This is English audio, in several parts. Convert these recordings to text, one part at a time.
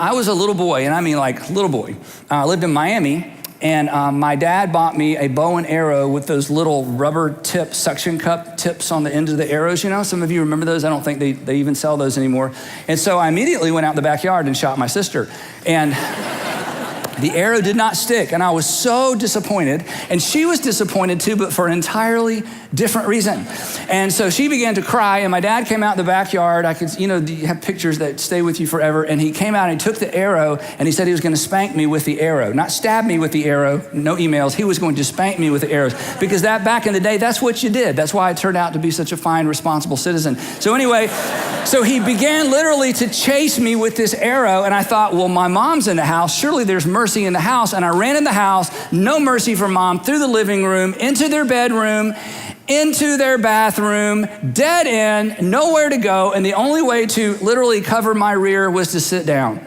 I was a little boy, and I mean like little boy. I lived in Miami, and my dad bought me a bow and arrow with those little rubber tip, suction cup tips on the end of the arrows, you know? Some of you remember those. I don't think they even sell those anymore. And so I immediately went out in the backyard and shot my sister. And the arrow did not stick, and I was so disappointed. And she was disappointed too, but for an entirely different reason. And so she began to cry, and my dad came out in the backyard. I could, you have pictures that stay with you forever. And he came out and he took the arrow, and he said he was going to spank me with the arrow. Not stab me with the arrow, no emails. He was going to spank me with the arrows. Because that back in the day, that's what you did. That's why I turned out to be such a fine, responsible citizen. So anyway, so he began literally to chase me with this arrow, and I thought, well, my mom's in the house. Surely there's mercy in the house. And I ran in the house, no mercy for mom, through the living room, into their bedroom, into their bathroom, dead end, nowhere to go. And the only way to literally cover my rear was to sit down.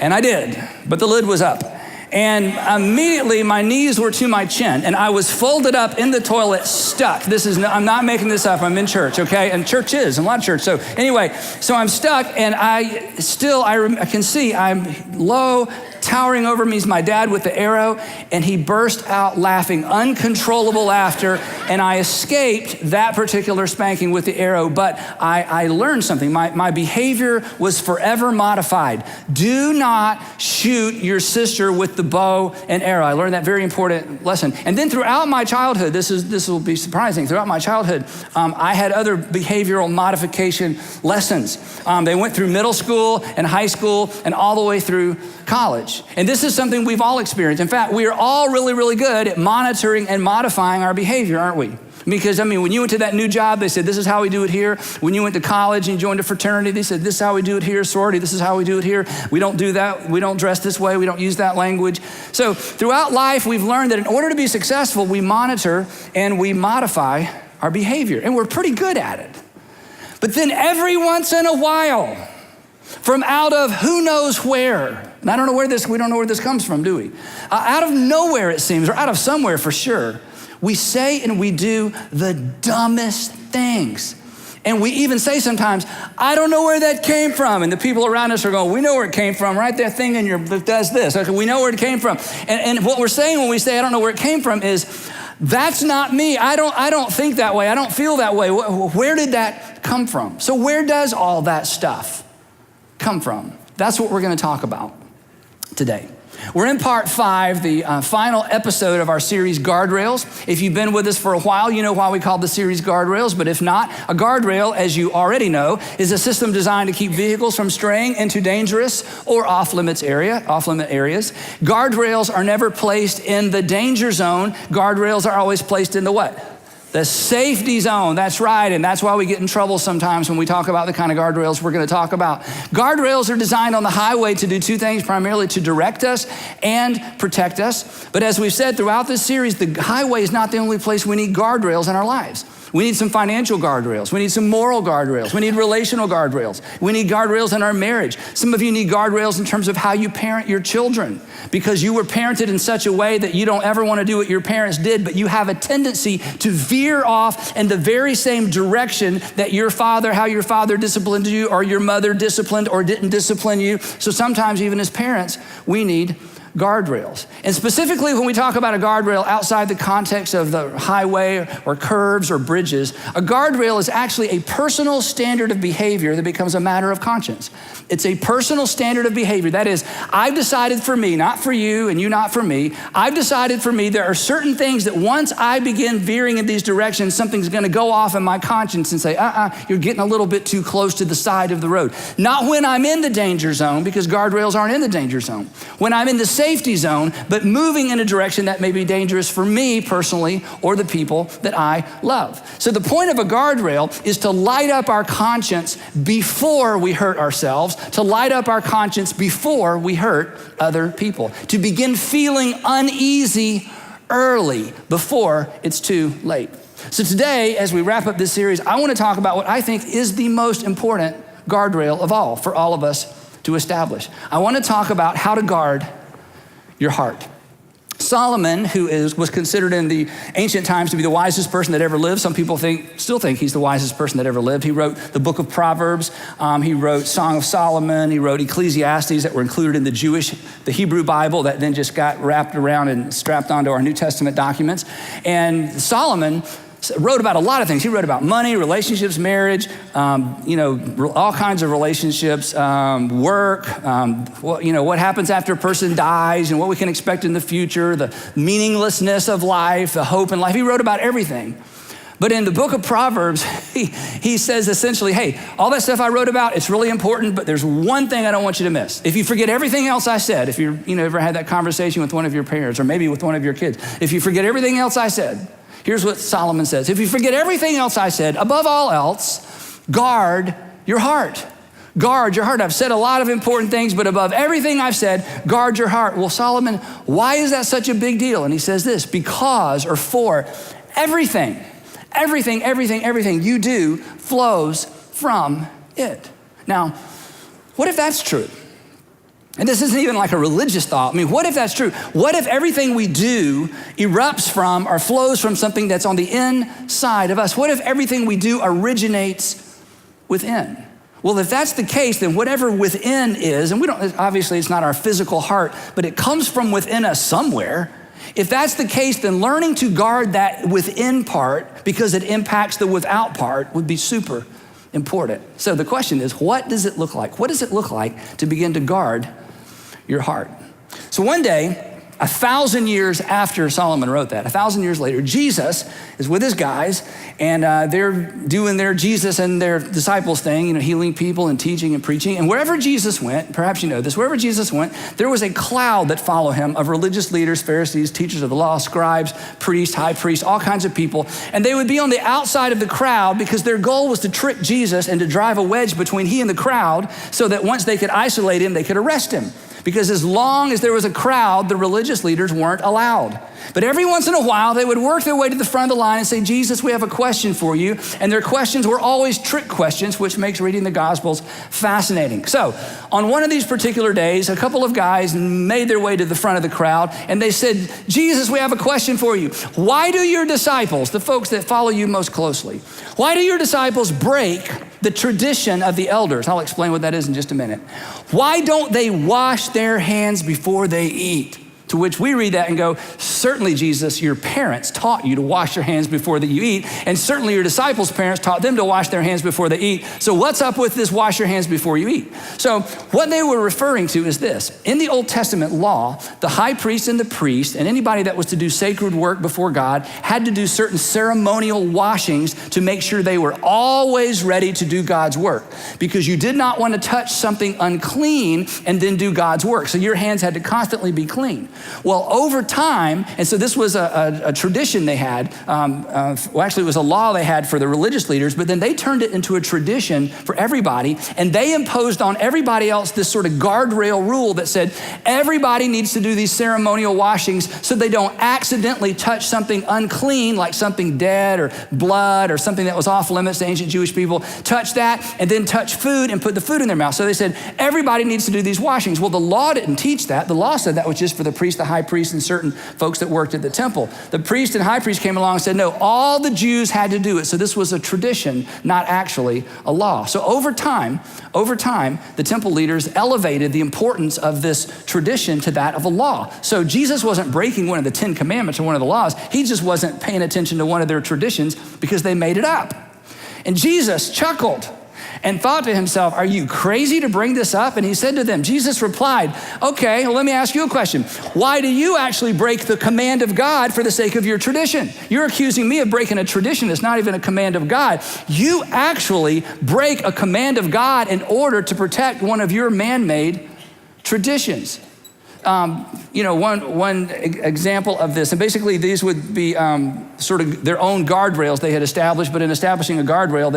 And I did, but the lid was up. And immediately my knees were to my chin, and I was folded up in the toilet, stuck. I'm not making this up, I'm in church, okay? And church is, a lot of church. So anyway, so I'm stuck, and I can see I'm low. Towering over me is my dad with the arrow, and he burst out laughing, uncontrollable laughter, and I escaped that particular spanking with the arrow, but I learned something. My behavior was forever modified. Do not shoot your sister with the bow and arrow. I learned that very important lesson. And then throughout my childhood, this will be surprising, throughout my childhood, I had other behavioral modification lessons. They went through middle school and high school and all the way through college. And this is something we've all experienced. In fact, we are all really, really good at monitoring and modifying our behavior, aren't we? Because, when you went to that new job, they said, this is how we do it here. When you went to college and you joined a fraternity, they said, this is how we do it here. Sorority, this is how we do it here. We don't do that. We don't dress this way. We don't use that language. So throughout life, we've learned that in order to be successful, we monitor and we modify our behavior. And we're pretty good at it. But then every once in a while, from out of who knows where, and we don't know where this comes from, do we? Out of nowhere, it seems, or out of somewhere for sure, we say and we do the dumbest things. And we even say sometimes, I don't know where that came from. And the people around us are going, we know where it came from, right? That thing in that does this. Okay, we know where it came from. And what we're saying when we say, I don't know where it came from is, that's not me. I don't think that way. I don't feel that way. Where did that come from? So where does all that stuff come from? That's what we're going to talk about today. We're in part 5, the final episode of our series, Guardrails. If you've been with us for a while, you know why we call the series Guardrails, but if not, a guardrail, as you already know, is a system designed to keep vehicles from straying into dangerous or off-limit areas. Guardrails are never placed in the danger zone. Guardrails are always placed in the what? The safety zone, that's right, and that's why we get in trouble sometimes when we talk about the kind of guardrails we're gonna talk about. Guardrails are designed on the highway to do two things, primarily to direct us and protect us. But as we've said throughout this series, the highway is not the only place we need guardrails in our lives. We need some financial guardrails. We need some moral guardrails. We need relational guardrails. We need guardrails in our marriage. Some of you need guardrails in terms of how you parent your children, because you were parented in such a way that you don't ever want to do what your parents did, but you have a tendency to veer off in the very same direction that how your father disciplined you, or your mother disciplined or didn't discipline you. So sometimes even as parents, we need guardrails. And specifically when we talk about a guardrail outside the context of the highway or curves or bridges, a guardrail is actually a personal standard of behavior that becomes a matter of conscience. It's a personal standard of behavior. That is, I've decided for me, not for you and you not for me, I've decided for me there are certain things that once I begin veering in these directions, something's gonna go off in my conscience and say, you're getting a little bit too close to the side of the road. Not when I'm in the danger zone, because guardrails aren't in the danger zone. When I'm in the safety zone, but moving in a direction that may be dangerous for me personally or the people that I love. So the point of a guardrail is to light up our conscience before we hurt ourselves, to light up our conscience before we hurt other people, to begin feeling uneasy early before it's too late. So today, as we wrap up this series, I want to talk about what I think is the most important guardrail of all for all of us to establish. I want to talk about how to guard your heart. Solomon, who was considered in the ancient times to be the wisest person that ever lived. Some people still think he's the wisest person that ever lived. He wrote the book of Proverbs. He wrote Song of Solomon. He wrote Ecclesiastes that were included in the Hebrew Bible that then just got wrapped around and strapped onto our New Testament documents. And Solomon wrote about a lot of things. He wrote about money, relationships, marriage, all kinds of relationships, work, what happens after a person dies and what we can expect in the future, the meaninglessness of life, the hope in life. He wrote about everything. But in the book of Proverbs, he says essentially, hey, all that stuff I wrote about, it's really important, but there's one thing I don't want you to miss. If you forget everything else I said, if you ever had that conversation with one of your parents or maybe with one of your kids, if you forget everything else I said, here's what Solomon says. If you forget everything else I said, above all else, guard your heart. Guard your heart. I've said a lot of important things, but above everything I've said, guard your heart. Well, Solomon, why is that such a big deal? And he says this, because or for everything you do flows from it. Now, what if that's true? And this isn't even like a religious thought. I mean, what if that's true? What if everything we do erupts from or flows from something that's on the inside of us? What if everything we do originates within? Well, if that's the case, then whatever within is, and obviously it's not our physical heart, but it comes from within us somewhere. If that's the case, then learning to guard that within part because it impacts the without part would be super important. So the question is, what does it look like? What does it look like to begin to guard your heart? So one day, 1,000 years after Solomon wrote that, 1,000 years later, Jesus is with his guys and they're doing their Jesus and their disciples thing, healing people and teaching and preaching. And wherever Jesus went, perhaps you know this, wherever Jesus went, there was a cloud that followed him of religious leaders, Pharisees, teachers of the law, scribes, priests, high priests, all kinds of people. And they would be on the outside of the crowd because their goal was to trick Jesus and to drive a wedge between he and the crowd so that once they could isolate him, they could arrest him. Because as long as there was a crowd, the religious leaders weren't allowed. But every once in a while, they would work their way to the front of the line and say, Jesus, we have a question for you. And their questions were always trick questions, which makes reading the Gospels fascinating. So on one of these particular days, a couple of guys made their way to the front of the crowd and they said, Jesus, we have a question for you. Why do your disciples, the folks that follow you most closely, why do your disciples break the tradition of the elders? I'll explain what that is in just a minute. Why don't they wash their hands before they eat? To which we read that and go, certainly, Jesus, your parents taught you to wash your hands before that you eat. And certainly your disciples' parents taught them to wash their hands before they eat. So what's up with this wash your hands before you eat? So what they were referring to is this. In the Old Testament law, the high priest and the priest and anybody that was to do sacred work before God had to do certain ceremonial washings to make sure they were always ready to do God's work. Because you did not want to touch something unclean and then do God's work. So your hands had to constantly be clean. Well, over time, and so this was a tradition they had, actually it was a law they had for the religious leaders, but then they turned it into a tradition for everybody, and they imposed on everybody else this sort of guardrail rule that said everybody needs to do these ceremonial washings so they don't accidentally touch something unclean, like something dead or blood or something that was off limits to ancient Jewish people, touch that, and then touch food and put the food in their mouth. So they said everybody needs to do these washings. Well, the law didn't teach that. The law said that was just for the priest, the high priest, and certain folks that worked at the temple. The priest and high priest came along and said, no, all the Jews had to do it. So this was a tradition, not actually a law. So over time, the temple leaders elevated the importance of this tradition to that of a law. So Jesus wasn't breaking one of the 10 commandments or one of the laws. He just wasn't paying attention to one of their traditions because they made it up. And Jesus chuckled and thought to himself, are you crazy to bring this up? And he said to them, Jesus replied, okay, well, let me ask you a question. Why do you actually break the command of God for the sake of your tradition? You're accusing me of breaking a tradition that's not even a command of God. You actually break a command of God in order to protect one of your man-made traditions. One example of this, and basically these would be sort of their own guardrails they had established, but in establishing a guardrail,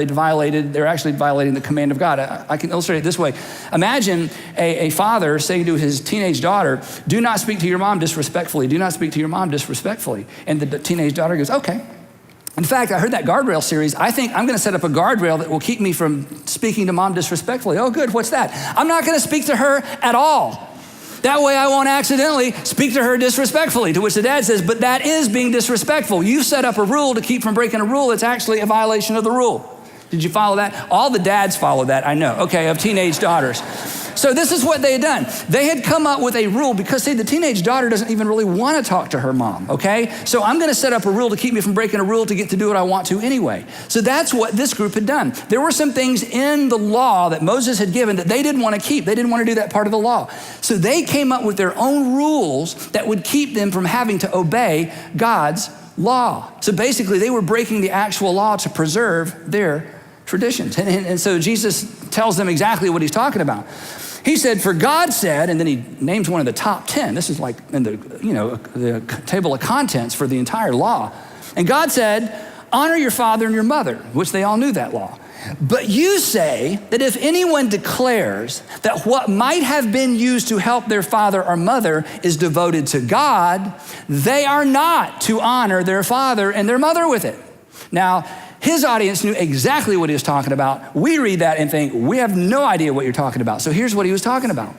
they're actually violating the command of God. I can illustrate it this way. Imagine a father saying to his teenage daughter, do not speak to your mom disrespectfully. Do not speak to your mom disrespectfully. And the teenage daughter goes, okay. In fact, I heard that guardrail series. I think I'm gonna set up a guardrail that will keep me from speaking to mom disrespectfully. Oh, good, what's that? I'm not gonna speak to her at all. That way I won't accidentally speak to her disrespectfully, to which the dad says, but that is being disrespectful. You set up a rule to keep from breaking a rule. It's actually a violation of the rule. Did you follow that? All the dads follow that, I know. Okay, of teenage daughters. So this is what they had done. They had come up with a rule because, see, the teenage daughter doesn't even really want to talk to her mom, okay? So I'm going to set up a rule to keep me from breaking a rule to get to do what I want to anyway. So that's what this group had done. There were some things in the law that Moses had given that they didn't want to keep. They didn't want to do that part of the law. So they came up with their own rules that would keep them from having to obey God's law. So basically, they were breaking the actual law to preserve their traditions. And so Jesus tells them exactly what he's talking about. He said, for God said, and then he names one of the top 10. This is like in the table of contents for the entire law. And God said, honor your father and your mother, which they all knew that law. But you say that if anyone declares that what might have been used to help their father or mother is devoted to God, they are not to honor their father and their mother with it. Now, his audience knew exactly what he was talking about. We read that and think, we have no idea what you're talking about. So here's what he was talking about.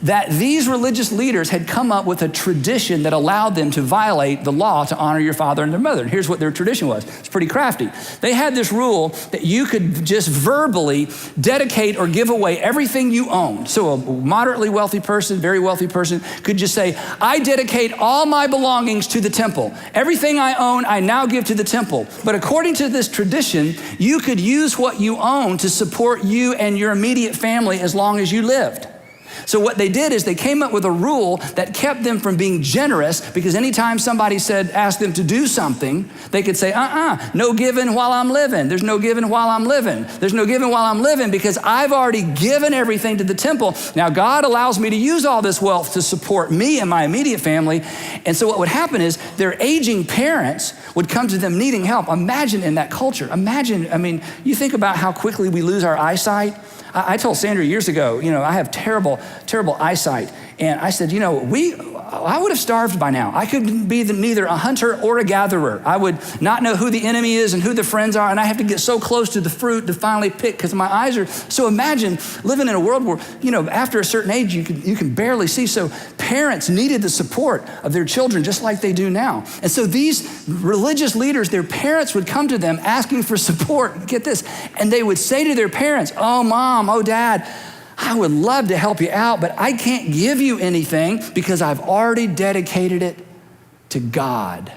That these religious leaders had come up with a tradition that allowed them to violate the law to honor your father and their mother. And here's what their tradition was. It's pretty crafty. They had this rule that you could just verbally dedicate or give away everything you owned. So a moderately wealthy person, very wealthy person could just say, I dedicate all my belongings to the temple. Everything I own, I now give to the temple. But according to this tradition, you could use what you own to support you and your immediate family as long as you lived. So what they did is they came up with a rule that kept them from being generous, because anytime somebody asked them to do something, they could say, no giving while I'm living. There's no giving while I'm living. There's no giving while I'm living because I've already given everything to the temple. Now God allows me to use all this wealth to support me and my immediate family. And so what would happen is their aging parents would come to them needing help. Imagine in that culture. Imagine, you think about how quickly we lose our eyesight. I told Sandra years ago, I have terrible eyesight. And I said, I would have starved by now. I could be neither a hunter or a gatherer. I would not know who the enemy is and who the friends are. And I have to get so close to the fruit to finally pick because my eyes are. So imagine living in a world where, after a certain age, you can barely see. So parents needed the support of their children just like they do now. And so these religious leaders, their parents would come to them asking for support. Get this. And they would say to their parents, oh, mom, oh, dad, I would love to help you out, but I can't give you anything because I've already dedicated it to God.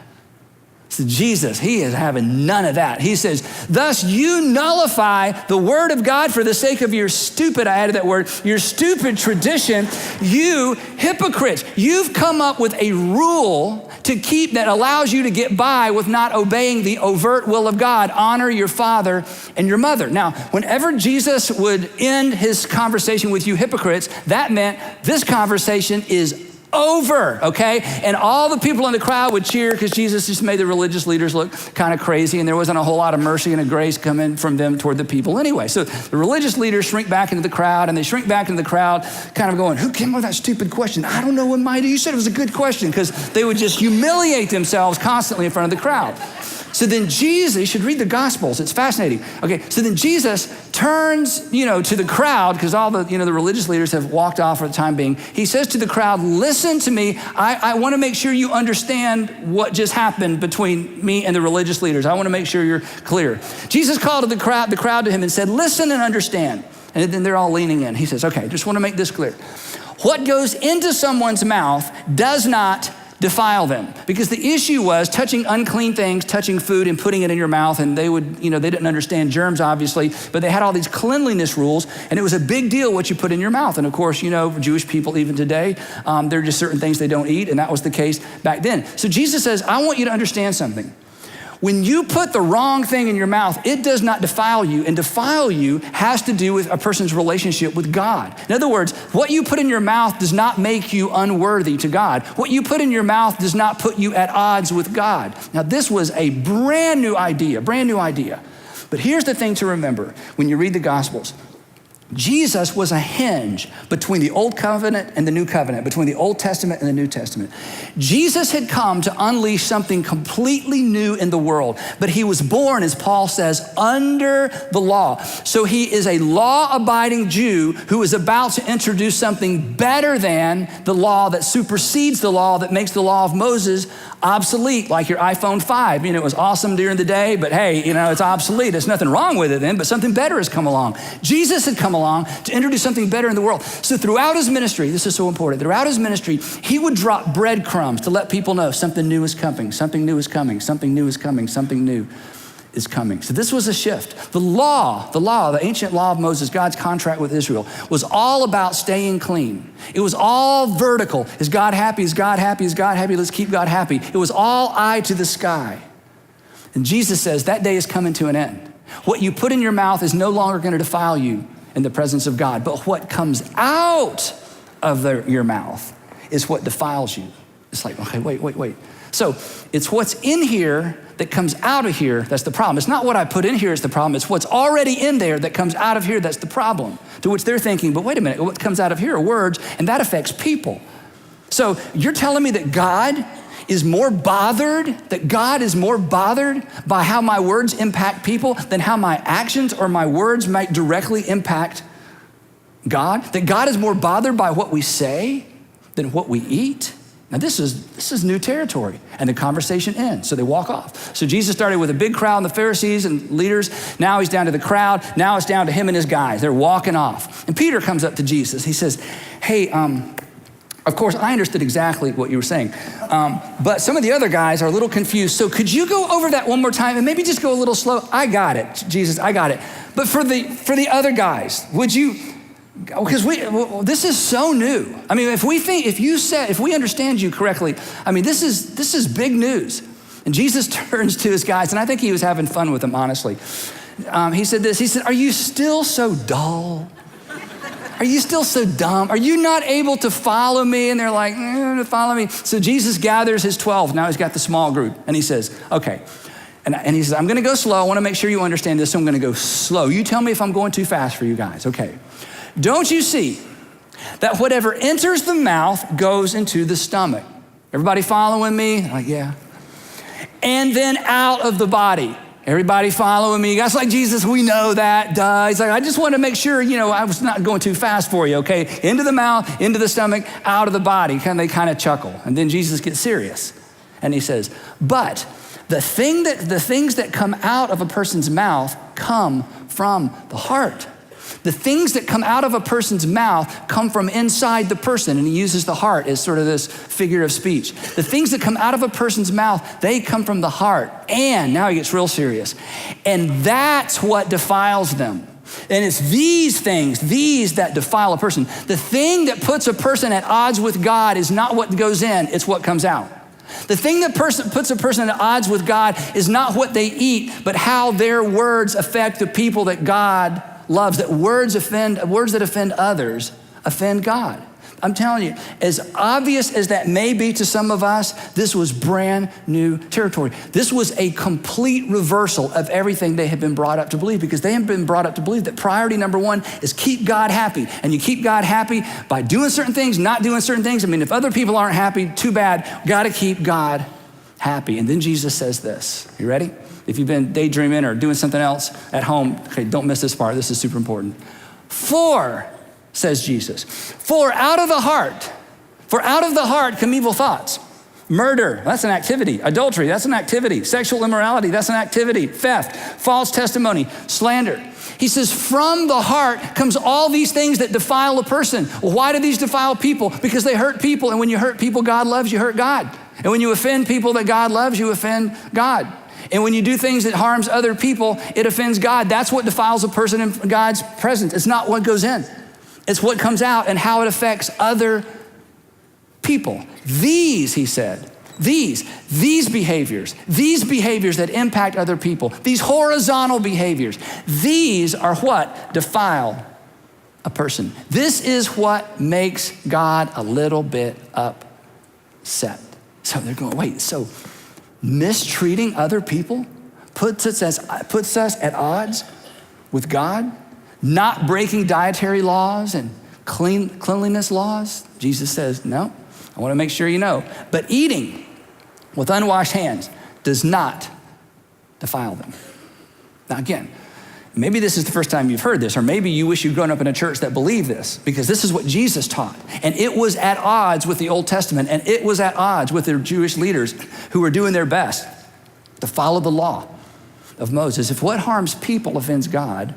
So Jesus, he is having none of that. He says, thus you nullify the word of God for the sake of your stupid, I added that word, your stupid tradition, you hypocrites. You've come up with a rule to keep that allows you to get by with not obeying the overt will of God. Honor your father and your mother. Now, whenever Jesus would end his conversation with you hypocrites, that meant this conversation is over, okay? And all the people in the crowd would cheer because Jesus just made the religious leaders look kind of crazy, and there wasn't a whole lot of mercy and a grace coming from them toward the people anyway. So the religious leaders shrink back into the crowd, and they shrink back into the crowd kind of going, who came up with that stupid question? I don't know what mighty, you said it was a good question, because they would just humiliate themselves constantly in front of the crowd. So then Jesus, you should read the Gospels. It's fascinating. Okay, so then Jesus turns, to the crowd, because all the, the religious leaders have walked off for the time being. He says to the crowd, listen to me. I want to make sure you understand what just happened between me and the religious leaders. I want to make sure you're clear. Jesus called to the crowd to him and said, listen and understand. And then they're all leaning in. He says, okay, just want to make this clear. What goes into someone's mouth does not defile them. Because the issue was touching unclean things, touching food and putting it in your mouth. And they would, they didn't understand germs, obviously, but they had all these cleanliness rules. And it was a big deal what you put in your mouth. And of course, Jewish people even today, there are just certain things they don't eat. And that was the case back then. So Jesus says, I want you to understand something. When you put the wrong thing in your mouth, it does not defile you. And defile you has to do with a person's relationship with God. In other words, what you put in your mouth does not make you unworthy to God. What you put in your mouth does not put you at odds with God. Now, this was a brand new idea. But here's the thing to remember when you read the Gospels. Jesus was a hinge between the Old Covenant and the New Covenant, between the Old Testament and the New Testament. Jesus had come to unleash something completely new in the world, but he was born, as Paul says, under the law. So he is a law-abiding Jew who is about to introduce something better than the law that supersedes the law that makes the law of Moses obsolete, like your iPhone 5. It was awesome during the day, but hey, it's obsolete. There's nothing wrong with it then, but something better has come along. Jesus had come along to introduce something better in the world. So throughout his ministry, this is so important, throughout his ministry, he would drop breadcrumbs to let people know something new is coming, something new is coming, something new is coming, something new is coming. So this was a shift. The ancient law of Moses, God's contract with Israel, was all about staying clean. It was all vertical. Is God happy? Is God happy? Is God happy? Let's keep God happy. It was all eye to the sky. And Jesus says that day is coming to an end. What you put in your mouth is no longer going to defile you in the presence of God, but what comes out of your mouth is what defiles you. It's like, okay, wait. So it's what's in here that comes out of here that's the problem. It's not what I put in here is the problem. It's what's already in there that comes out of here that's the problem. To which they're thinking, but wait a minute, what comes out of here are words, and that affects people. So you're telling me that God is more bothered by how my words impact people than how my actions or my words might directly impact God? That God is more bothered by what we say than what we eat? Now this is new territory, and the conversation ends, so they walk off. So Jesus started with a big crowd and the Pharisees and leaders. Now he's down to the crowd. Now it's down to him and his guys. They're walking off. And Peter comes up to Jesus. He says, hey, of course, I understood exactly what you were saying, but some of the other guys are a little confused. So could you go over that one more time and maybe just go a little slow? I got it, Jesus, I got it. But for the other guys, would you? Because this is so new. I mean, if we understand you correctly, I mean, this is big news. And Jesus turns to his guys, and I think he was having fun with them, honestly. He said this. He said, "Are you still so dull? Are you still so dumb? Are you not able to follow me?" And they're like, follow me. So Jesus gathers his 12. Now he's got the small group. And he says, okay. And he says, I'm going to go slow. I want to make sure you understand this. So I'm going to go slow. You tell me if I'm going too fast for you guys. Okay. Don't you see that whatever enters the mouth goes into the stomach? Everybody following me? Like, yeah. And then out of the body. Everybody following me? You guys like, Jesus, we know that, duh. He's like, I just want to make sure, I was not going too fast for you, okay? Into the mouth, into the stomach, out of the body. They kind of chuckle. And then Jesus gets serious. And he says, but the things that come out of a person's mouth come from the heart. The things that come out of a person's mouth come from inside the person, and he uses the heart as sort of this figure of speech. The things that come out of a person's mouth, they come from the heart. And now he gets real serious. And that's what defiles them. And it's these things, that defile a person. The thing that puts a person at odds with God is not what goes in, it's what comes out. The thing that puts a person at odds with God is not what they eat, but how their words affect the people that God loves. That words that offend others offend God. I'm telling you, as obvious as that may be to some of us, this was brand new territory. This was a complete reversal of everything they had been brought up to believe, because they had been brought up to believe that priority number one is keep God happy. And you keep God happy by doing certain things, not doing certain things. I mean, if other people aren't happy, too bad. Got to keep God happy. And then Jesus says this. You ready? If you've been daydreaming or doing something else at home, okay, don't miss this part. This is super important. For, says Jesus, for out of the heart come evil thoughts. Murder, that's an activity. Adultery, that's an activity. Sexual immorality, that's an activity. Theft, false testimony, slander. He says, from the heart comes all these things that defile a person. Well, why do these defile people? Because they hurt people. And when you hurt people God loves, you hurt God. And when you offend people that God loves, you offend God. And when you do things that harms other people, it offends God. That's what defiles a person in God's presence. It's not what goes in. It's what comes out and how it affects other people. These, he said, these behaviors that impact other people, these horizontal behaviors, these are what defile a person. This is what makes God a little bit upset. So they're going, wait, so mistreating other people puts us at odds with God? not breaking dietary laws and cleanliness laws? Jesus says, no, I want to make sure you know. But eating with unwashed hands does not defile them. Now again, maybe this is the first time you've heard this, or maybe you wish you'd grown up in a church that believed this, because this is what Jesus taught. And it was at odds with the Old Testament, and it was at odds with the Jewish leaders who were doing their best to follow the law of Moses. If what harms people offends God,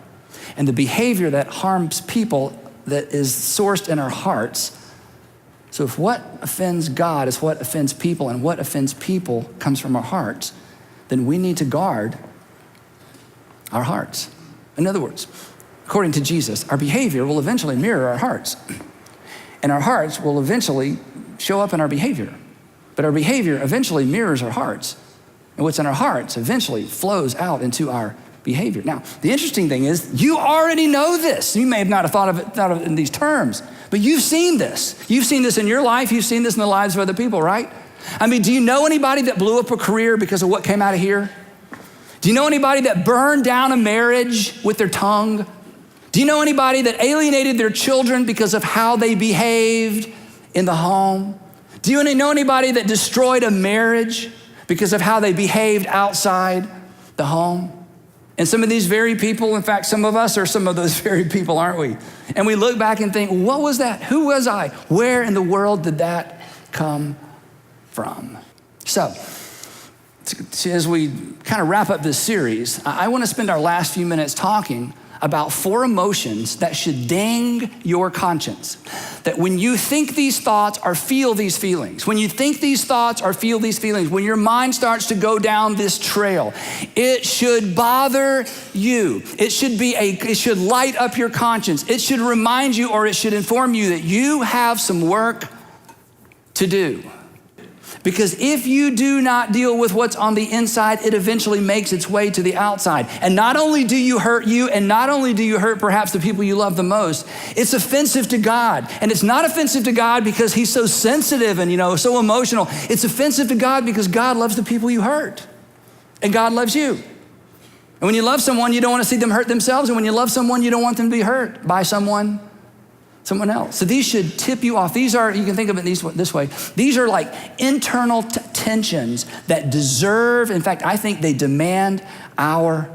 and the behavior that harms people that is sourced in our hearts, so if what offends God is what offends people, and what offends people comes from our hearts, then we need to guard our hearts. In other words, according to Jesus, our behavior will eventually mirror our hearts. And our hearts will eventually show up in our behavior. But our behavior eventually mirrors our hearts. And what's in our hearts eventually flows out into our behavior. Now, the interesting thing is, you already know this. You may have not thought of it in these terms, but you've seen this. You've seen this in your life. You've seen this in the lives of other people, right? I mean, do you know anybody that blew up a career because of what came out of here? Do you know anybody that burned down a marriage with their tongue? Do you know anybody that alienated their children because of how they behaved in the home? Do you know anybody that destroyed a marriage because of how they behaved outside the home? And some of these very people, in fact, some of us are some of those very people, aren't we? And we look back and think, what was that? Who was I? Where in the world did that come from? So, as we kind of wrap up this series, I want to spend our last few minutes talking about 4 emotions that should ding your conscience. That when you think these thoughts or feel these feelings, when you think these thoughts or feel these feelings, when your mind starts to go down this trail, it should bother you. It should light up your conscience. It should remind you, or it should inform you that you have some work to do. Because if you do not deal with what's on the inside, it eventually makes its way to the outside. And not only do you hurt you, and not only do you hurt perhaps the people you love the most, it's offensive to God. And it's not offensive to God because he's so sensitive and, so emotional. It's offensive to God because God loves the people you hurt. And God loves you. And when you love someone, you don't want to see them hurt themselves. And when you love someone, you don't want them to be hurt by someone else. So these should tip you off. These are, you can think of it this way. These are like internal tensions that deserve, in fact, I think they demand our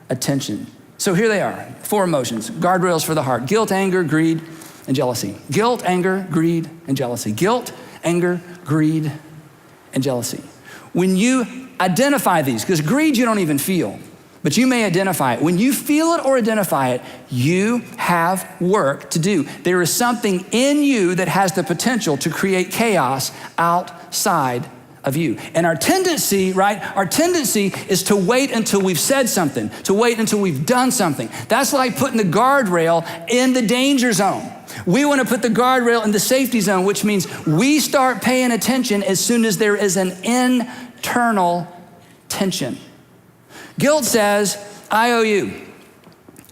attention. So here they are, 4 emotions, guardrails for the heart: guilt, anger, greed, and jealousy. Guilt, anger, greed, and jealousy. Guilt, anger, greed, and jealousy. When you identify these, because greed you don't even feel, but you may identify it. When you feel it or identify it, you have work to do. There is something in you that has the potential to create chaos outside of you. And our tendency is to wait until we've said something, to wait until we've done something. That's like putting the guardrail in the danger zone. We want to put the guardrail in the safety zone, which means we start paying attention as soon as there is an internal tension. Guilt says, I owe you.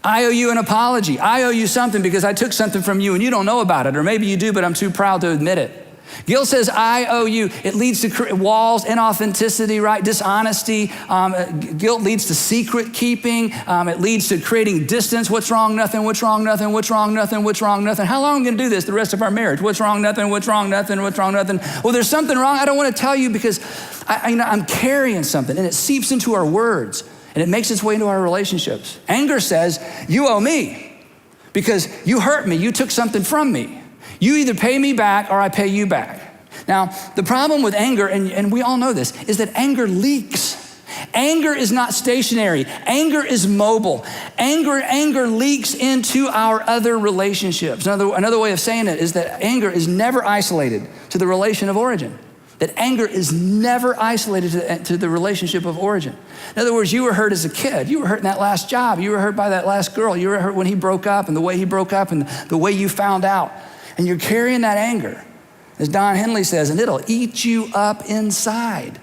I owe you an apology. I owe you something because I took something from you and you don't know about it, or maybe you do, but I'm too proud to admit it. Guilt says, I owe you. It leads to walls, inauthenticity, right? Dishonesty. Guilt leads to secret keeping. It leads to creating distance. What's wrong? Nothing. What's wrong? Nothing. What's wrong? Nothing. What's wrong? Nothing. How long am I going to do this the rest of our marriage? What's wrong? Nothing. What's wrong? Nothing. What's wrong? Nothing. Well, there's something wrong. I don't want to tell you because I'm carrying something, and it seeps into our words, and it makes its way into our relationships. Anger says, you owe me because you hurt me. You took something from me. You either pay me back or I pay you back. Now, the problem with anger, and we all know this, is that anger leaks. Anger is not stationary. Anger is mobile. Anger leaks into our other relationships. Another way of saying it is that anger is never isolated to the relation of origin. That anger is never isolated to the relationship of origin. In other words, you were hurt as a kid. You were hurt in that last job. You were hurt by that last girl. You were hurt when he broke up and the way he broke up and the way you found out. And you're carrying that anger, as Don Henley says, and it'll eat you up inside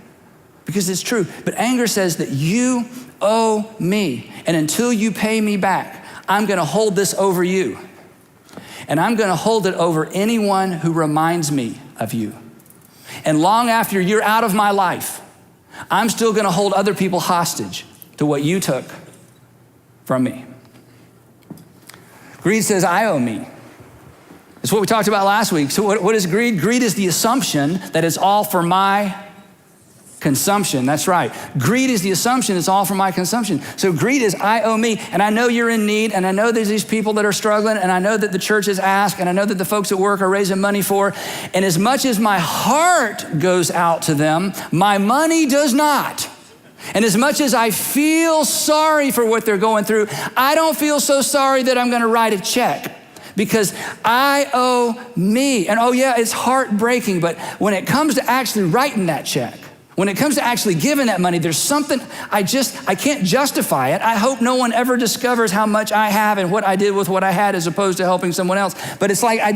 because it's true. But anger says that you owe me, and until you pay me back, I'm gonna hold this over you. And I'm gonna hold it over anyone who reminds me of you. And long after you're out of my life, I'm still gonna hold other people hostage to what you took from me. Greed says, I owe me. It's what we talked about last week. So what is greed? Greed is the assumption that it's all for my consumption. That's right. Greed is the assumption it's all for my consumption. So greed is I owe me, and I know you're in need, and I know there's these people that are struggling, and I know that the church is asked, and I know that the folks at work are raising money for, and as much as my heart goes out to them, my money does not. And as much as I feel sorry for what they're going through, I don't feel so sorry that I'm gonna write a check, because I owe me. And oh yeah, it's heartbreaking, but when it comes to actually writing that check, when it comes to actually giving that money, there's something, I can't justify it. I hope no one ever discovers how much I have and what I did with what I had as opposed to helping someone else. But it's like, I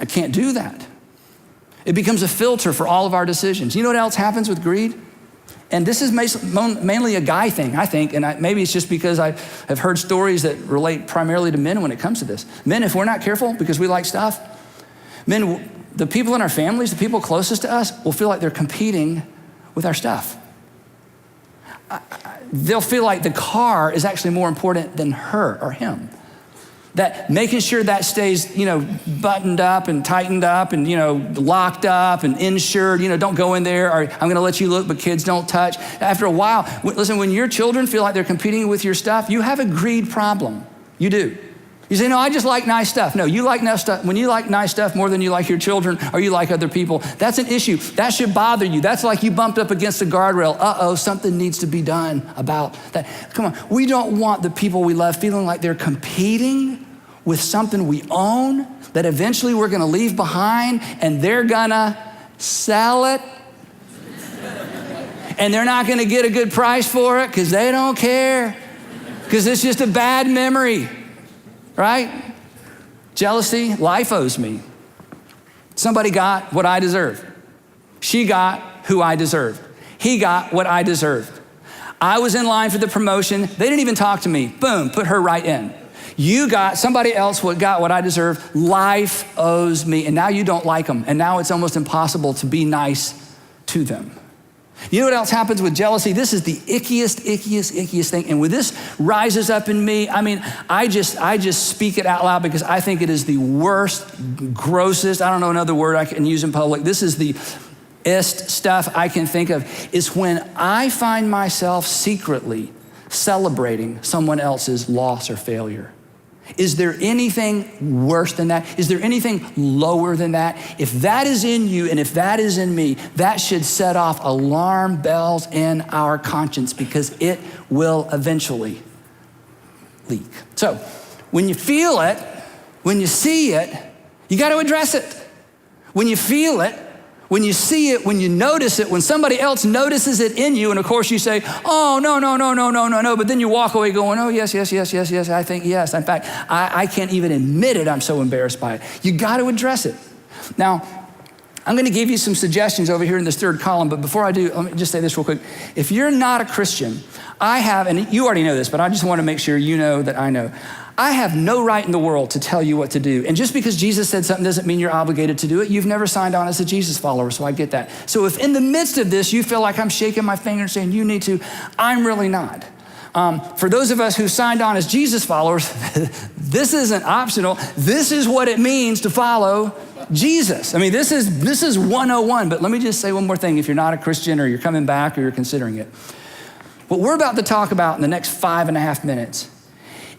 can't do that. It becomes a filter for all of our decisions. You know what else happens with greed? And this is mainly a guy thing, I think, and maybe it's just because I have heard stories that relate primarily to men when it comes to this. Men, if we're not careful because we like stuff, men, the people in our families, the people closest to us will feel like they're competing with our stuff. They'll feel like the car is actually more important than her or him. That making sure that stays, buttoned up and tightened up and, locked up and insured, don't go in there, or I'm gonna let you look, but kids don't touch. After a while, listen, when your children feel like they're competing with your stuff, you have a greed problem. You do. You say, no, I just like nice stuff. No, you like nice stuff. When you like nice stuff more than you like your children or you like other people, that's an issue. That should bother you. That's like you bumped up against a guardrail. Uh-oh, something needs to be done about that. Come on, we don't want the people we love feeling like they're competing with something we own that eventually we're gonna leave behind, and they're gonna sell it. And they're not gonna get a good price for it because they don't care, because it's just a bad memory. Right? Jealousy, life owes me. Somebody got what I deserved. She got who I deserved. He got what I deserved. I was in line for the promotion. They didn't even talk to me. Boom, put her right in. Somebody else got what I deserved. Life owes me. And now you don't like them. And now it's almost impossible to be nice to them. You know what else happens with jealousy? This is the ickiest thing. And when this rises up in me, I just speak it out loud because I think it is the worst, grossest, I don't know another word I can use in public. This is the stuff I can think of, is when I find myself secretly celebrating someone else's loss or failure. Is there anything worse than that? Is there anything lower than that? If that is in you and if that is in me, that should set off alarm bells in our conscience, because it will eventually leak. So when you feel it, when you see it, you got to address it. When you feel it, when you see it, when you notice it, when somebody else notices it in you, and of course you say, oh, no, but then you walk away going, oh, yes, I think yes. In fact, I can't even admit it. I'm so embarrassed by it. You got to address it. Now, I'm going to give you some suggestions over here in this third column, but before I do, let me just say this real quick. If you're not a Christian, and you already know this, but I just want to make sure you know that I know, I have no right in the world to tell you what to do. And just because Jesus said something doesn't mean you're obligated to do it. You've never signed on as a Jesus follower, so I get that. So if in the midst of this, you feel like I'm shaking my finger and saying you need to, I'm really not. For those of us who signed on as Jesus followers, this isn't optional. This is what it means to follow Jesus. This is 101, but let me just say one more thing. If you're not a Christian or you're coming back or you're considering it, what we're about to talk about in the next 5.5 minutes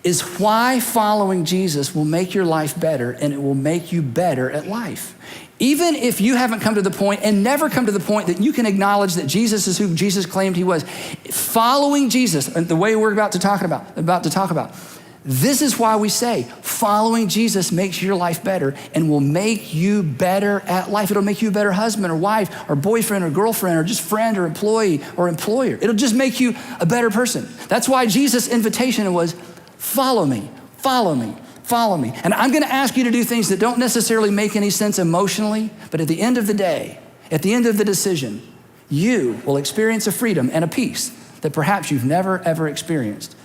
is why following Jesus will make your life better, and it will make you better at life. Even if you haven't come to the point and never come to the point that you can acknowledge that Jesus is who Jesus claimed he was, following Jesus, and the way we're about to talk about, this is why we say following Jesus makes your life better and will make you better at life. It'll make you a better husband or wife or boyfriend or girlfriend or just friend or employee or employer. It'll just make you a better person. That's why Jesus' invitation was, follow me, follow me, follow me. And I'm gonna ask you to do things that don't necessarily make any sense emotionally, but at the end of the day, at the end of the decision, you will experience a freedom and a peace that perhaps you've never, ever experienced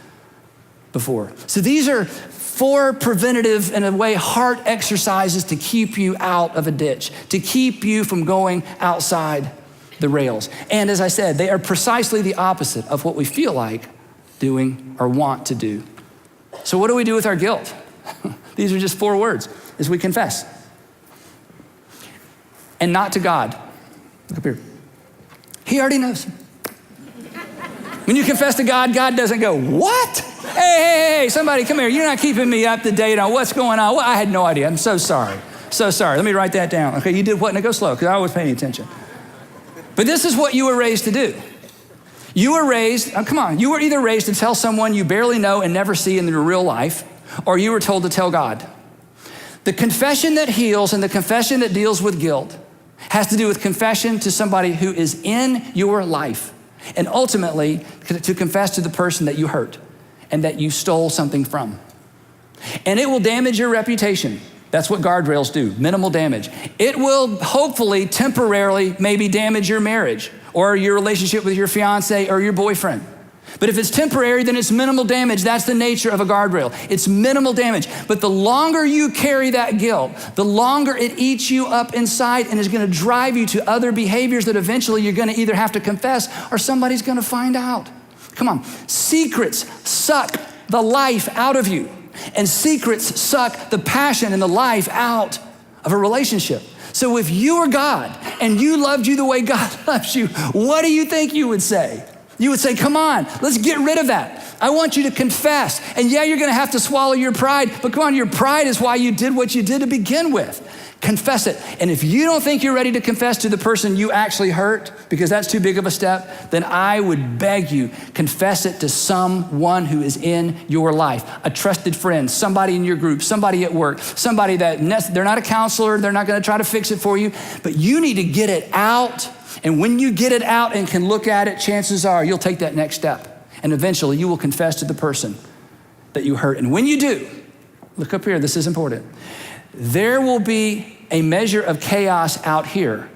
before. So these are 4 preventative, in a way, heart exercises to keep you out of a ditch, to keep you from going outside the rails. And as I said, they are precisely the opposite of what we feel like doing or want to do. So what do we do with our guilt? These are just 4 words, is we confess. And not to God. Look up here. He already knows. When you confess to God, God doesn't go, what? Hey, somebody come here. You're not keeping me up to date on what's going on. Well, I had no idea. I'm so sorry. So sorry. Let me write that down. Okay, you did what? Now go slow, because I was paying attention. But this is what you were raised to do. You were raised, you were either raised to tell someone you barely know and never see in your real life, or you were told to tell God. The confession that heals and the confession that deals with guilt has to do with confession to somebody who is in your life, and ultimately to confess to the person that you hurt and that you stole something from. And it will damage your reputation. That's what guardrails do, minimal damage. It will hopefully temporarily maybe damage your marriage or your relationship with your fiance or your boyfriend. But if it's temporary, then it's minimal damage. That's the nature of a guardrail. It's minimal damage. But the longer you carry that guilt, the longer it eats you up inside and is going to drive you to other behaviors that eventually you're going to either have to confess or somebody's going to find out. Come on. Secrets suck the life out of you. And secrets suck the passion and the life out of a relationship. So if you were God and you loved you the way God loves you, what do you think you would say? You would say, come on, let's get rid of that. I want you to confess. And yeah, you're going to have to swallow your pride, but come on, your pride is why you did what you did to begin with. Confess it. And if you don't think you're ready to confess to the person you actually hurt, because that's too big of a step, then I would beg you, confess it to someone who is in your life, a trusted friend, somebody in your group, somebody at work, somebody that they're not a counselor, they're not going to try to fix it for you, but you need to get it out. And when you get it out and can look at it, chances are you'll take that next step. And eventually you will confess to the person that you hurt. And when you do, look up here, this is important. There will be a measure of chaos out here,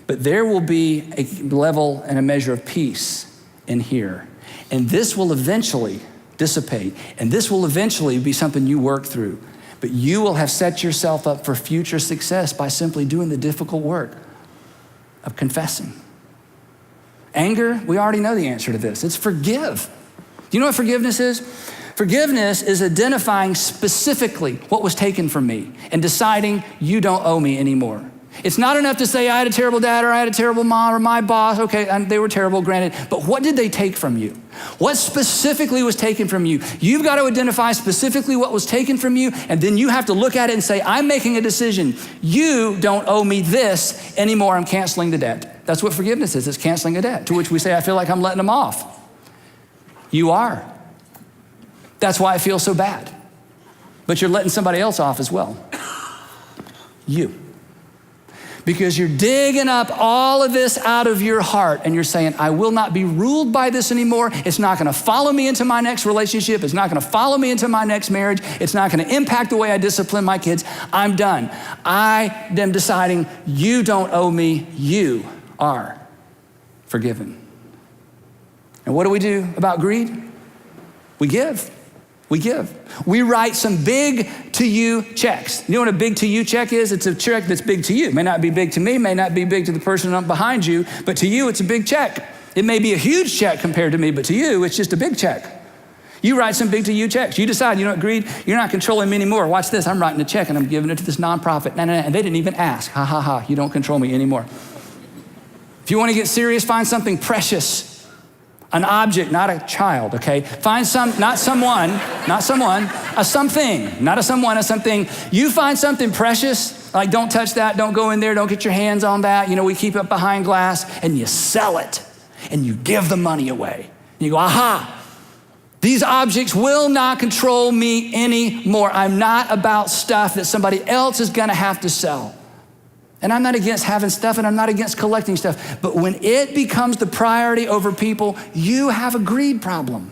but there will be a level and a measure of peace in here. And this will eventually dissipate. And this will eventually be something you work through. But you will have set yourself up for future success by simply doing the difficult work of confessing. Anger, we already know the answer to this. It's forgive. Do you know what forgiveness is? Forgiveness is identifying specifically what was taken from me and deciding you don't owe me anymore. It's not enough to say I had a terrible dad or I had a terrible mom or my boss. Okay, they were terrible, granted, but what did they take from you? What specifically was taken from you? You've got to identify specifically what was taken from you, and then you have to look at it and say, I'm making a decision. You don't owe me this anymore. I'm canceling the debt. That's what forgiveness is. It's canceling a debt, to which we say, I feel like I'm letting them off. You are. That's why I feel so bad. But you're letting somebody else off as well. You. Because you're digging up all of this out of your heart and you're saying, I will not be ruled by this anymore. It's not going to follow me into my next relationship. It's not going to follow me into my next marriage. It's not going to impact the way I discipline my kids. I'm done. I am deciding you don't owe me. You are forgiven. And what do we do about greed? We give. We give. We write some big to you checks. You know what a big to you check is? It's a check that's big to you. It may not be big to me, may not be big to the person up behind you, but to you, it's a big check. It may be a huge check compared to me, but to you, it's just a big check. You write some big to you checks. You decide, you know what, greed, you're not controlling me anymore. Watch this, I'm writing a check and I'm giving it to this nonprofit. No, and they didn't even ask. Ha, ha, ha, you don't control me anymore. If you want to get serious, find something precious. An object, not a child, okay? Find not someone, a something, not a someone, a something. You find something precious, like don't touch that, don't go in there, don't get your hands on that. You know, we keep it behind glass, and you sell it, and you give the money away. And you go, aha, these objects will not control me anymore. I'm not about stuff that somebody else is gonna have to sell. And I'm not against having stuff and I'm not against collecting stuff. But when it becomes the priority over people, you have a greed problem.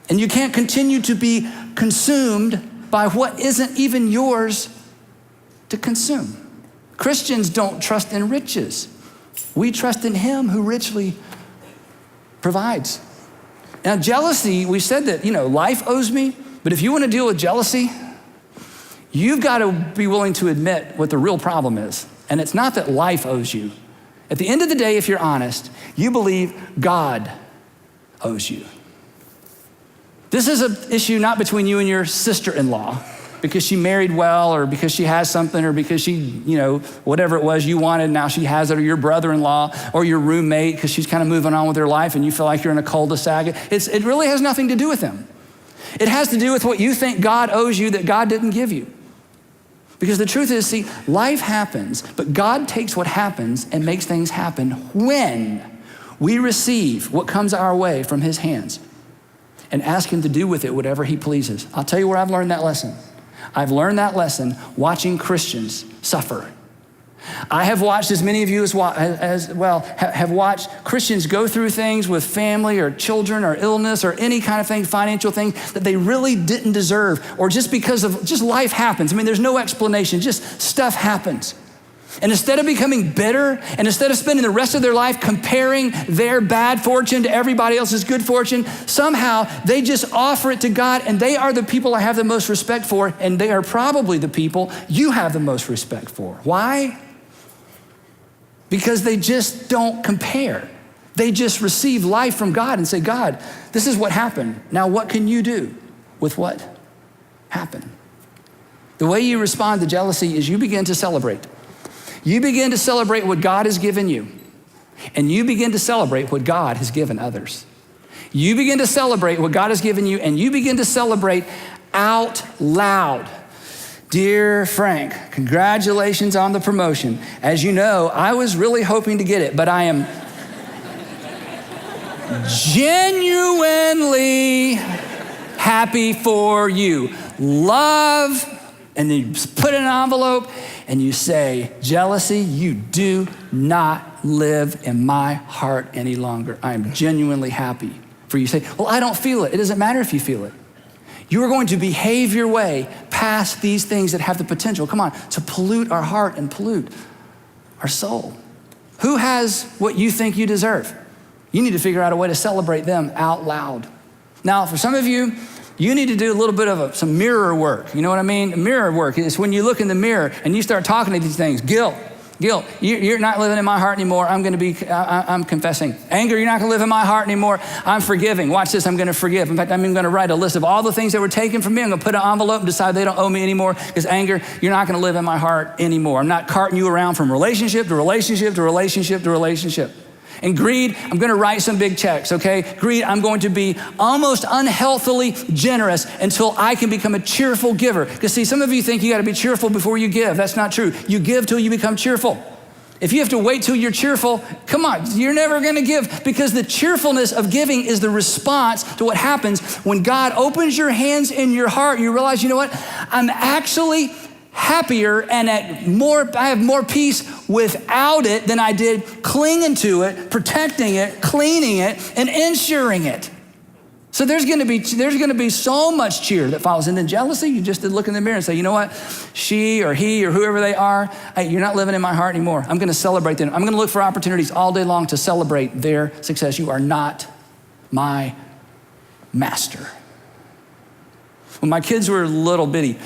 And you can't continue to be consumed by what isn't even yours to consume. Christians don't trust in riches. We trust in Him who richly provides. Now jealousy, we said that, life owes me, but if you want to deal with jealousy, you've got to be willing to admit what the real problem is. And it's not that life owes you. At the end of the day, if you're honest, you believe God owes you. This is an issue not between you and your sister-in-law because she married well or because she has something or because she, whatever it was you wanted, now she has it, or your brother-in-law or your roommate because she's kind of moving on with her life and you feel like you're in a cul-de-sac. It really has nothing to do with them. It has to do with what you think God owes you that God didn't give you. Because the truth is, see, life happens, but God takes what happens and makes things happen when we receive what comes our way from his hands and ask him to do with it whatever he pleases. I'll tell you where I've learned that lesson. I've learned that lesson watching Christians suffer. I have watched, as many of you as well, have watched Christians go through things with family or children or illness or any kind of thing, financial thing that they really didn't deserve, or just because of just life happens. I mean, there's no explanation, just stuff happens. And instead of becoming bitter and instead of spending the rest of their life comparing their bad fortune to everybody else's good fortune, somehow they just offer it to God, and they are the people I have the most respect for, and they are probably the people you have the most respect for. Why? Because they just don't compare. They just receive life from God and say, God, this is what happened. Now what can you do with what happened? The way you respond to jealousy is you begin to celebrate. You begin to celebrate what God has given you, and you begin to celebrate what God has given others. You begin to celebrate what God has given you, and you begin to celebrate out loud. Dear Frank, congratulations on the promotion. As you know, I was really hoping to get it, but I am genuinely happy for you. Love, and then you put it in an envelope, and you say, jealousy, you do not live in my heart any longer. I am genuinely happy for you. You say, well, I don't feel it. It doesn't matter if you feel it. You are going to behave your way past these things that have the potential, come on, to pollute our heart and pollute our soul. Who has what you think you deserve? You need to figure out a way to celebrate them out loud. Now, for some of you, you need to do a little bit of some mirror work. You know what I mean? Mirror work is when you look in the mirror and you start talking to these things. Guilt. You're not living in my heart anymore. I'm confessing. Anger, you're not gonna live in my heart anymore. I'm forgiving. Watch this, I'm gonna forgive. In fact, I'm even gonna write a list of all the things that were taken from me. I'm gonna put an envelope and decide they don't owe me anymore, because anger, you're not gonna live in my heart anymore. I'm not carting you around from relationship to relationship to relationship to relationship. And greed, I'm gonna write some big checks, okay? Greed, I'm going to be almost unhealthily generous until I can become a cheerful giver. Because see, some of you think you gotta be cheerful before you give. That's not true. You give till you become cheerful. If you have to wait till you're cheerful, come on, you're never gonna give, because the cheerfulness of giving is the response to what happens when God opens your hands in your heart. You realize, you know what? I'm actually happier and I have more peace without it than I did clinging to it, protecting it, cleaning it, and ensuring it. So there's gonna be so much cheer that follows. And then jealousy, you just look in the mirror and say, you know what? She or he or whoever they are, hey, you're not living in my heart anymore. I'm gonna celebrate them. I'm gonna look for opportunities all day long to celebrate their success. You are not my master. When my kids were little bitty,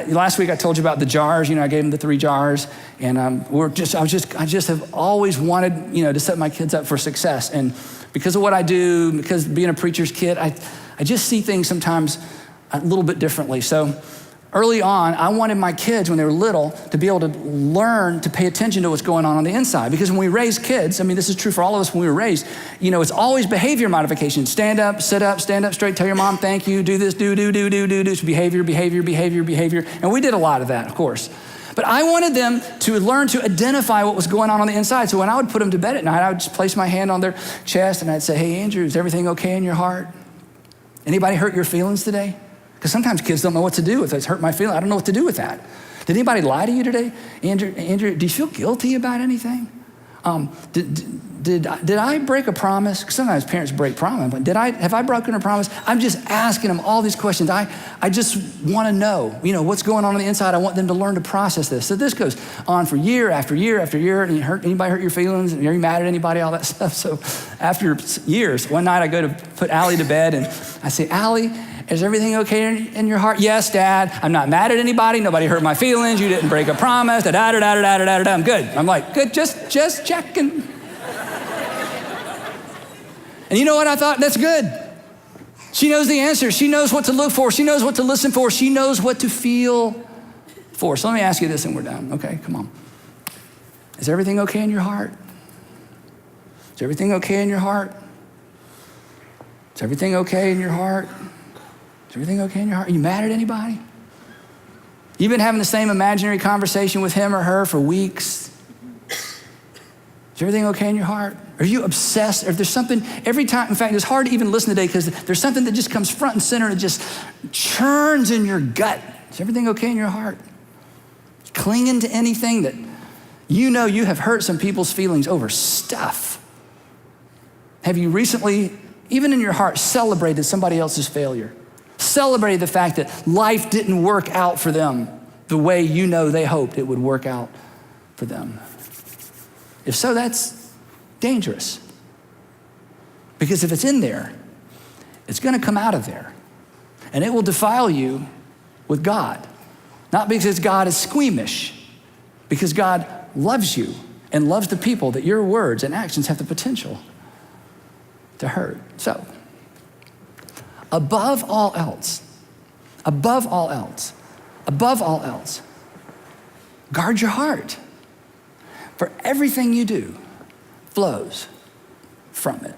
last week I told you about the jars. I gave them the 3 jars, and I just have always wanted, to set my kids up for success. And because of what I do, because being a preacher's kid, I just see things sometimes a little bit differently. So early on, I wanted my kids, when they were little, to be able to learn to pay attention to what's going on the inside. Because when we raise kids, this is true for all of us when we were raised, it's always behavior modification. Stand up, sit up, stand up straight, tell your mom thank you, do this, do. It's behavior. And we did a lot of that, of course. But I wanted them to learn to identify what was going on the inside. So when I would put them to bed at night, I would just place my hand on their chest and I'd say, hey, Andrew, is everything okay in your heart? Anybody hurt your feelings today? Because sometimes kids don't know what to do with it. It's hurt my feelings. I don't know what to do with that. Did anybody lie to you today? Andrew, do you feel guilty about anything? Did I break a promise? Because sometimes parents break promise. But have I broken a promise? I'm just asking them all these questions. I just want to know, what's going on the inside. I want them to learn to process this. So this goes on for year after year after year. And anybody hurt your feelings? Are you mad at anybody? All that stuff. So after years, one night I go to put Allie to bed and I say, Allie, is everything okay in your heart? Yes, Dad. I'm not mad at anybody. Nobody hurt my feelings. You didn't break a promise. I'm good. I'm like, good, just checking. And you know what? I thought, that's good. She knows the answer. She knows what to look for. She knows what to listen for. She knows what to feel for. So let me ask you this and we're done. Okay, come on. Is everything okay in your heart? Is everything okay in your heart? Is everything okay in your heart? Is everything okay in your heart? Are you mad at anybody? You've been having the same imaginary conversation with him or her for weeks. Is everything okay in your heart? Are you obsessed? If there's something every time, in fact, it's hard to even listen today because there's something that just comes front and center and it just churns in your gut. Is everything okay in your heart? Clinging to anything that you know you have hurt some people's feelings over stuff. Have you recently, even in your heart, celebrated somebody else's failure? Celebrated the fact that life didn't work out for them the way you know they hoped it would work out for them? If so, that's dangerous. Because if it's in there, it's gonna come out of there. And it will defile you with God. Not because God is squeamish, because God loves you and loves the people that your words and actions have the potential to hurt. So, above all else, guard your heart. For everything you do flows from it.